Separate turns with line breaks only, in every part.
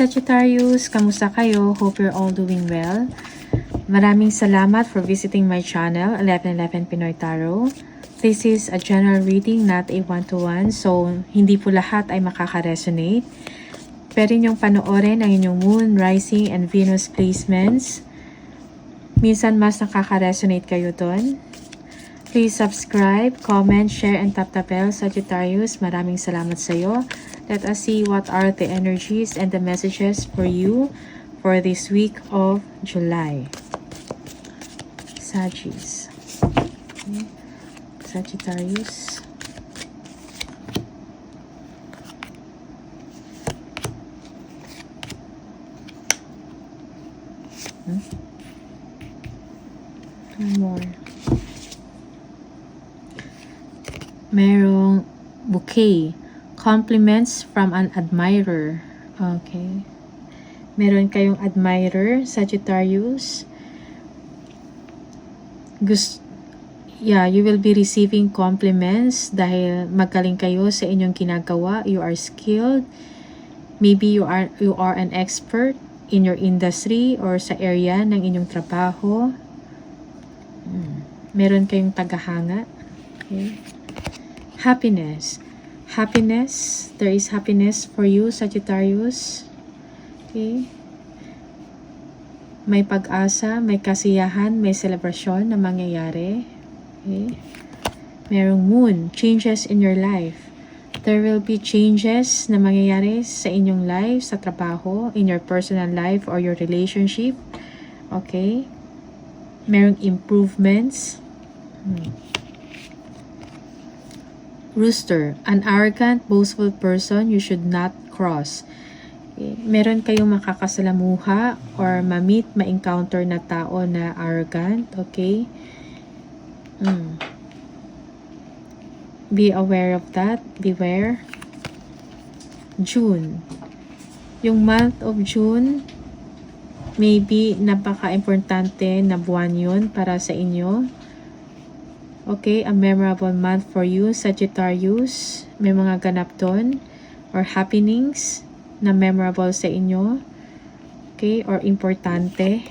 Sagittarius, kamusta kayo? Hope you're all doing well. Maraming salamat for visiting my channel, 1111 Pinoy Tarot. This is a general reading, not a one-to-one. So, hindi po lahat ay makaka-resonate. Pwede niyong panoorin ang inyong Moon, Rising, and Venus placements. Minsan mas nakaka-resonate kayo doon. Please subscribe, comment, share, and tap the bell, Sagittarius. Maraming salamat sa iyo. Let us see what are the energies and the messages for you for this week of July. Sagittarius. Okay. Sagittarius. Two more. Merong bouquet. Compliments from an admirer. Okay. Meron kayong admirer, Sagittarius. You will be receiving compliments dahil magaling kayo sa inyong ginagawa. You are skilled. Maybe you are an expert in your industry or sa area ng inyong trabaho. Meron kayong tagahanga. Okay. Happiness. Happiness. There is happiness for you, Sagittarius. Okay. May pag-asa, may kasiyahan, may celebration na mangyayari. Okay. Merong moon, changes in your life. There will be changes na mangyayari sa inyong life, sa trabaho, in your personal life or your relationship. Okay. Merong improvements. Rooster, an arrogant, boastful person you should not cross. Okay. Meron kayong makakasalamuha or ma-meet, ma-encounter na tao na arrogant. Okay. Be aware of that. Beware. June. Yung month of June, maybe napaka-importante na buwan yun para sa inyo. Okay, a memorable month for you, Sagittarius. May mga ganap doon or happenings na memorable sa inyo. Okay, or importante.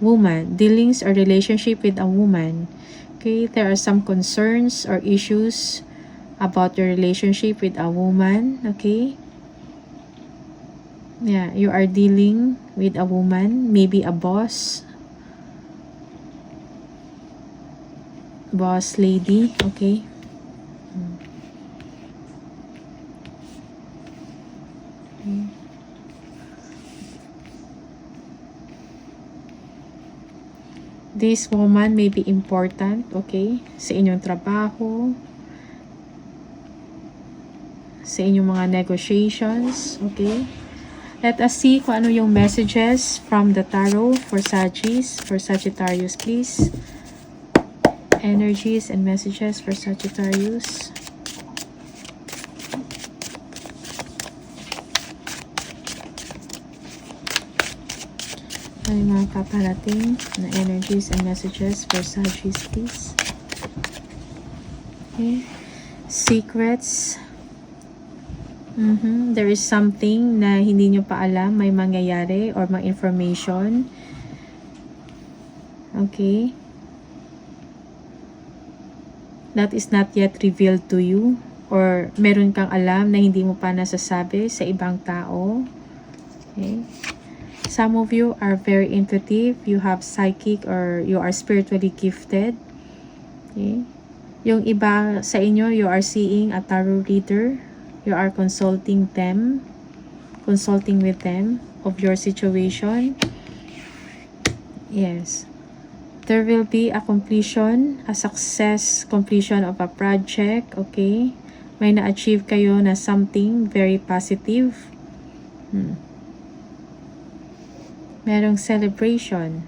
Woman, dealings or relationship with a woman. Okay, there are some concerns or issues about your relationship with a woman. Okay. Yeah, you are dealing with a woman, maybe a boss. Boss lady, okay. This woman may be important, okay, sa inyong trabaho, sa inyong mga negotiations, okay. Let us see kung ano yung messages from the tarot for Sagittarius, please. Energies and messages for Sagittarius. Ay mga paparating na energies and messages for Sagittarius, please. Okay. Secrets. There is something na hindi nyo pa alam, may mangyayari or mga information. Okay. That is not yet revealed to you or meron kang alam na hindi mo pa nasasabi sa ibang tao. Okay. Some of you are very intuitive, you have psychic or you are spiritually gifted. Okay. Yung iba sa inyo, you are seeing a tarot reader. You are consulting with them of your situation. Yes. There will be a completion, a success completion of a project, okay? May na-achieve kayo na something very positive. Merong celebration.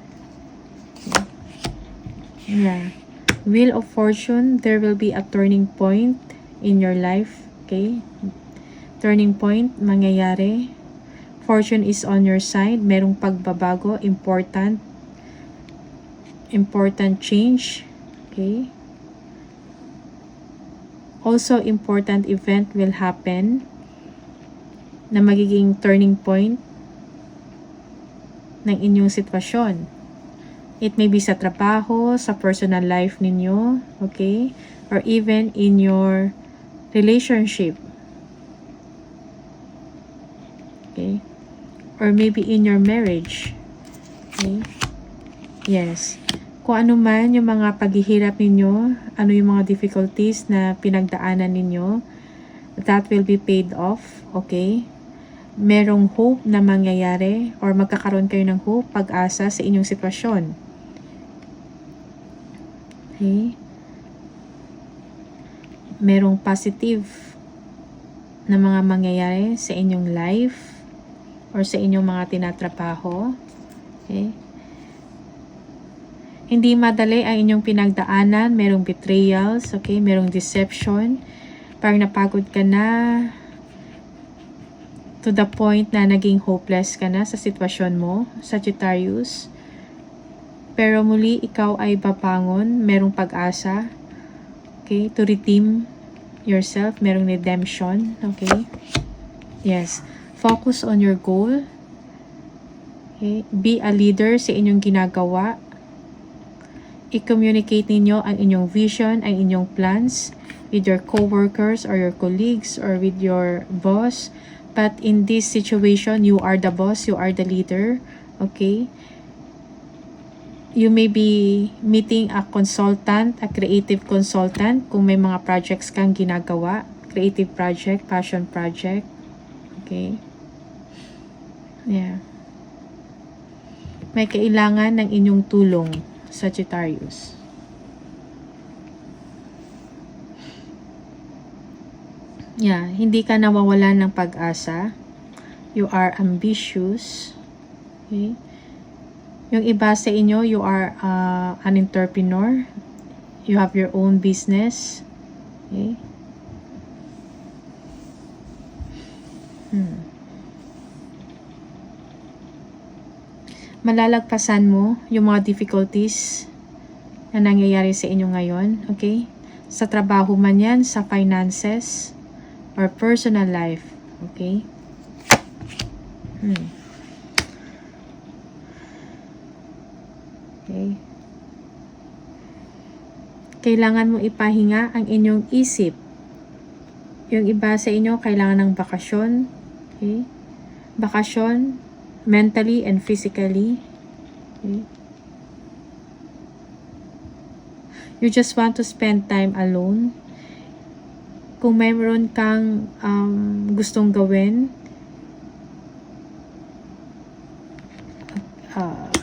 Yeah. Wheel of Fortune, there will be a turning point in your life, okay? Turning point, mangyayari. Fortune is on your side. Merong pagbabago, important change, okay? Also, important event will happen. na magiging turning point ng inyong sitwasyon. It may be sa trabaho, sa personal life ninyo, okay? Or even in your relationship. Okay? Or maybe in your marriage. Okay? Yes. Kung ano man yung mga paghihirap ninyo, ano yung mga difficulties na pinagdaanan ninyo, that will be paid off, okay? Merong hope na mangyayari or magkakaroon kayo ng hope, pag-asa sa inyong sitwasyon. Okay? Merong positive na mga mangyayari sa inyong life or sa inyong mga tinatrabaho. Okay? Hindi madali ang inyong pinagdaanan, merong betrayals, okay? Merong deception, parang napagod ka na to the point na naging hopeless ka na sa sitwasyon mo, Sagittarius. Pero muli, ikaw ay babangon, merong pag-asa, okay? To redeem yourself, merong redemption, okay? Yes. Focus on your goal. Okay? Be a leader sa inyong ginagawa. I-communicate ninyo ang inyong vision, ang inyong plans with your co-workers or your colleagues or with your boss. But in this situation, you are the boss, you are the leader. Okay? You may be meeting a consultant, a creative consultant, kung may mga projects kang ginagawa. Creative project, passion project. Okay? Yeah. May kailangan ng inyong tulong, Sagittarius. Yeah, hindi ka nawawalan ng pag-asa. You are ambitious. Okay? Yung iba sa inyo, you are an entrepreneur. You have your own business. Okay? Malalagpasan mo yung mga difficulties na nangyayari sa inyo ngayon, okay? Sa trabaho man yan, sa finances, or personal life, okay? Okay. Kailangan mo ipahinga ang inyong isip. Yung iba sa inyo, kailangan ng bakasyon, okay? Bakasyon, mentally and physically. Okay? You just want to spend time alone. Kung mayroon kang gustong gawin,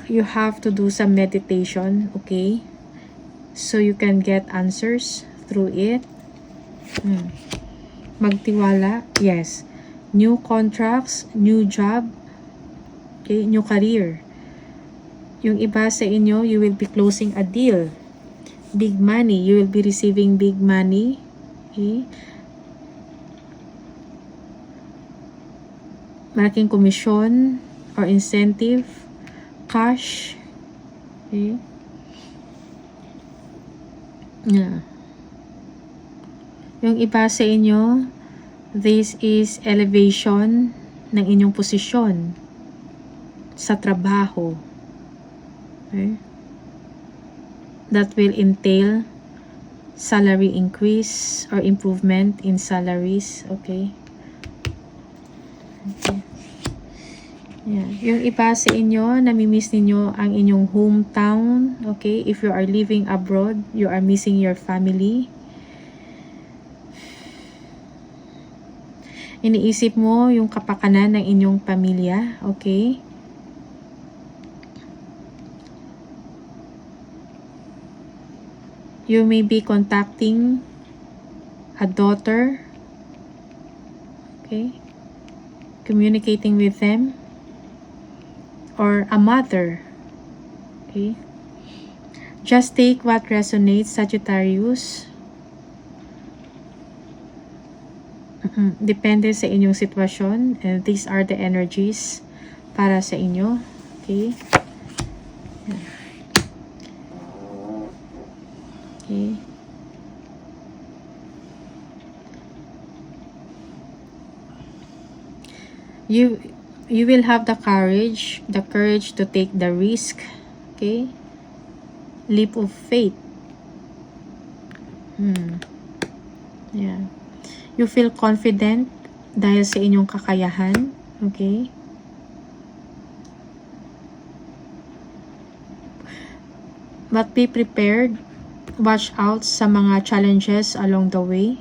you have to do some meditation, okay? So you can get answers through it. Magtiwala, yes. New contracts, new job, okay, new career. Yung iba sa inyo, you will be closing a deal. Big money. You will be receiving big money. Okay? Malaking komisyon or incentive. Cash. Okay? Yeah. Yung iba sa inyo, this is elevation ng inyong posisyon sa trabaho. Okay? That will entail salary increase or improvement in salaries. Okay? Okay. Yeah. Yung iba sa inyo, namimiss ninyo ang inyong hometown. Okay? If you are living abroad, you are missing your family. Iniisip mo yung kapakanan ng inyong pamilya. Okay? You may be contacting a daughter. Okay? Communicating with them. Or a mother. Okay? Just take what resonates, Sagittarius. Depende sa inyong sitwasyon. And these are the energies para sa inyo. Okay? Okay. you will have the courage to take the risk. Okay? Leap of faith. Yeah. You feel confident dahil sa inyong kakayahan. Okay? But be prepared. Watch out sa mga challenges along the way.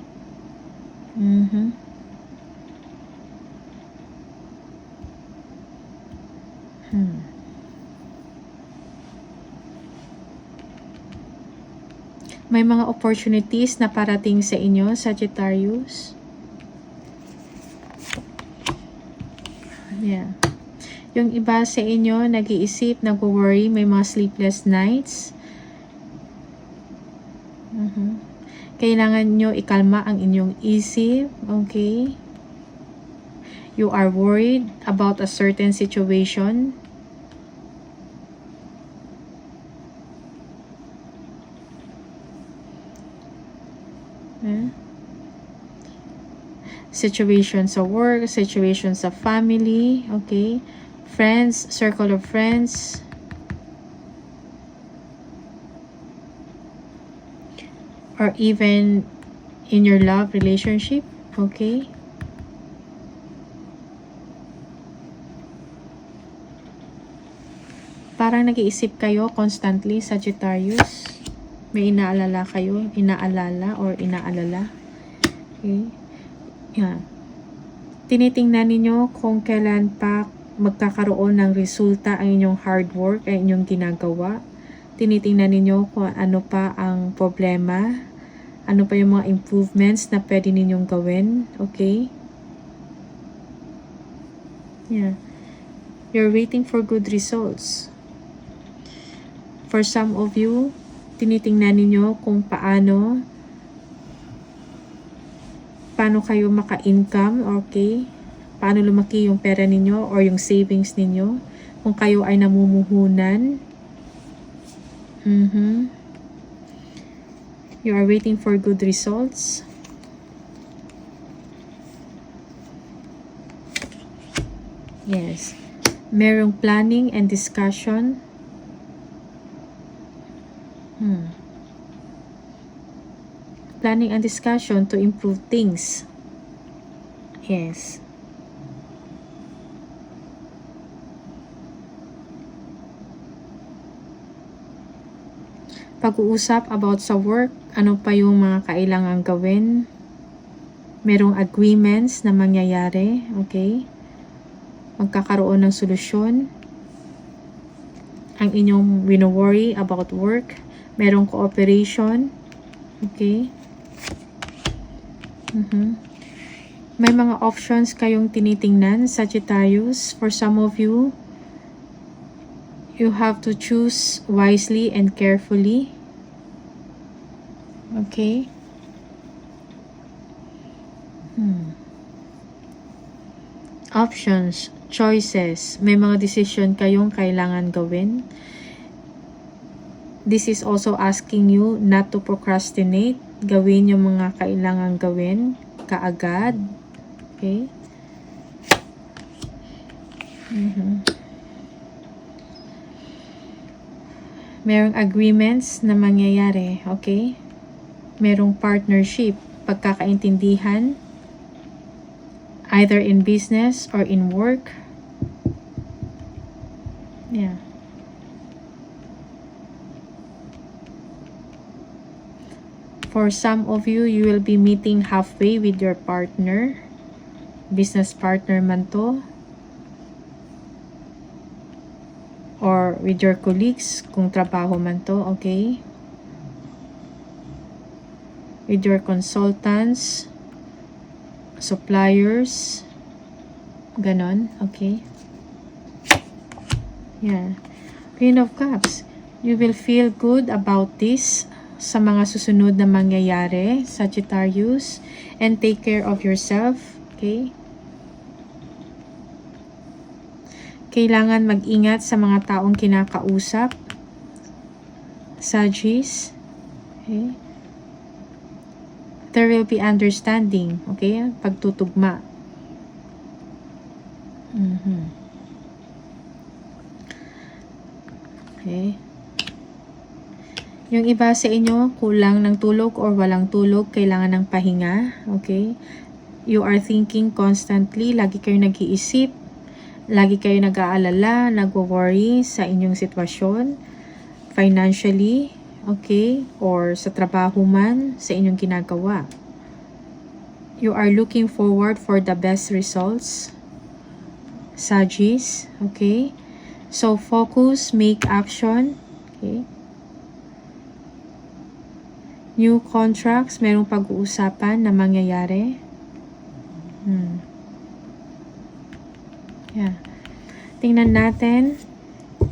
May mga opportunities na parating sa inyo, Sagittarius. Yeah. Yung iba sa inyo, nag-iisip, nag-worry, may mga sleepless nights. Kailangan nyo ikalma ang inyong isip. Okay? You are worried about a certain situation. Situations sa work, situations sa family, okay? Friends, circle of friends. Or even in your love relationship, okay? Parang nag-iisip kayo constantly, Sagittarius. May inaalala kayo, inaalala. Okay? Yeah. Tinitingnan ninyo kung kailan pa magkakaroon ng resulta ang inyong hard work, ang inyong ginagawa. Tinitingnan ninyo kung ano pa ang problema, ano pa yung mga improvements na pwede ninyong gawin. Okay? Yeah. You're waiting for good results. For some of you, tinitingnan ninyo kung paano kayo maka-income, okay? Paano lumaki yung pera ninyo or yung savings ninyo. Kung kayo ay namumuhunan. You are waiting for good results. Yes. Merong planning and discussion. Planning and discussion to improve things. Yes. Pag-uusap about sa work, ano pa yung mga kailangan gawin. Merong agreements na mangyayari, okay? Magkakaroon ng solusyon. Ang inyong wino-worry about work. Merong cooperation, okay? May mga options kayong tinitingnan, Sagittarius. For some of you, you have to choose wisely and carefully. Okay? Options, choices. May mga decision kayong kailangan gawin. This is also asking you not to procrastinate. Gawin yung mga kailangan gawin kaagad. Okay? Merong agreements na mangyayari. Okay? Merong partnership, pagkakaintindihan, either in business or in work. Yeah. For some of you, you will be meeting halfway with your partner. Business partner man to. Or with your colleagues, kung trabaho man to, okay? With your consultants, suppliers, ganon, okay? Yeah. Queen of Cups. You will feel good about this sa mga susunod na mangyayari, Sagittarius, and take care of yourself, okay? Kailangan mag-ingat sa mga taong kinakausap, Sagittarius, okay? There will be understanding, okay? Pagtutugma. Okay. Yung iba sa inyo, kulang ng tulog or walang tulog, kailangan ng pahinga. Okay? You are thinking constantly, lagi kayo nag-iisip, lagi kayo nag-aalala, nagwo-worry sa inyong sitwasyon, financially, okay? Or sa trabaho man, sa inyong ginagawa. You are looking forward for the best results, Sagittarius, okay? So, focus, make action, okay? New contracts, merong pag-uusapan na mangyayari. Yeah. Tingnan natin.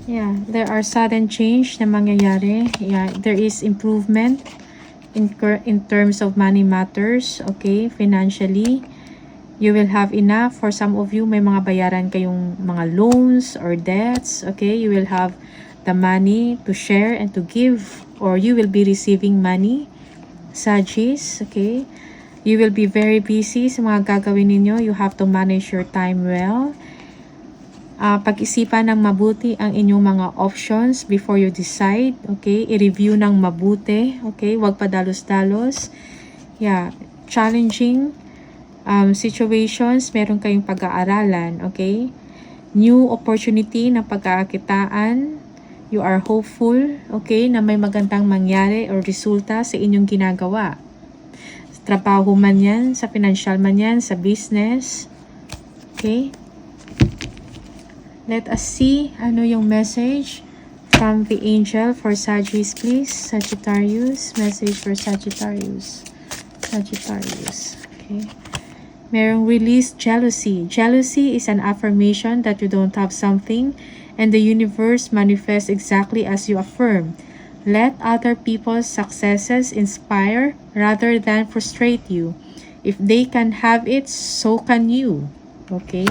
Yeah, there are sudden change na mangyayari. Yeah, there is improvement in terms of money matters, okay, financially. You will have enough. For some of you, may mga bayaran kayong mga loans or debts, okay? You will have the money to share and to give, or you will be receiving money, Sagittarius, okay? You will be very busy sa mga gagawin ninyo. You have to manage your time well. Pag-isipan ng mabuti ang inyong mga options before you decide, okay? I-review ng mabuti, okay? Huwag padalos-dalos. Yeah, challenging situations, meron kayong pag-aaralan, okay? New opportunity ng pagkakakitaan. You are hopeful, okay, na may magandang mangyari or resulta sa inyong ginagawa. Sa trabaho man yan, sa financial man yan, sa business, okay? Let us see ano yung message from the angel for Sagittarius, please. Sagittarius, message for Sagittarius. Sagittarius, okay? Merong release jealousy. Jealousy is an affirmation that you don't have something and the universe manifests exactly as you affirm. Let other people's successes inspire rather than frustrate you. If they can have it, so can you. Okay?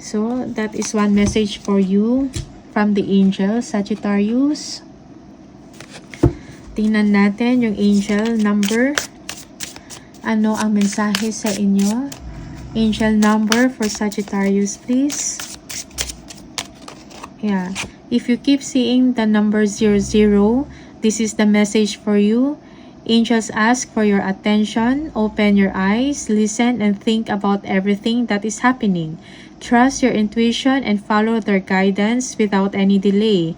So, that is one message for you from the angel, Sagittarius. Tingnan natin yung angel number. Ano ang mensahe sa inyo? Angel number for Sagittarius, please. Yeah. If you keep seeing the number 00, this is the message for you. Angels ask for your attention. Open your eyes, listen, and think about everything that is happening. Trust your intuition and follow their guidance without any delay.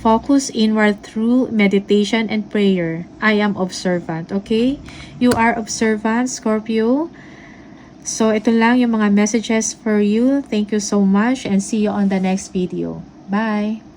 Focus inward through meditation and prayer. I am observant, okay? You are observant, Scorpio. So, ito lang yung mga messages for you. Thank you so much and see you on the next video. Bye!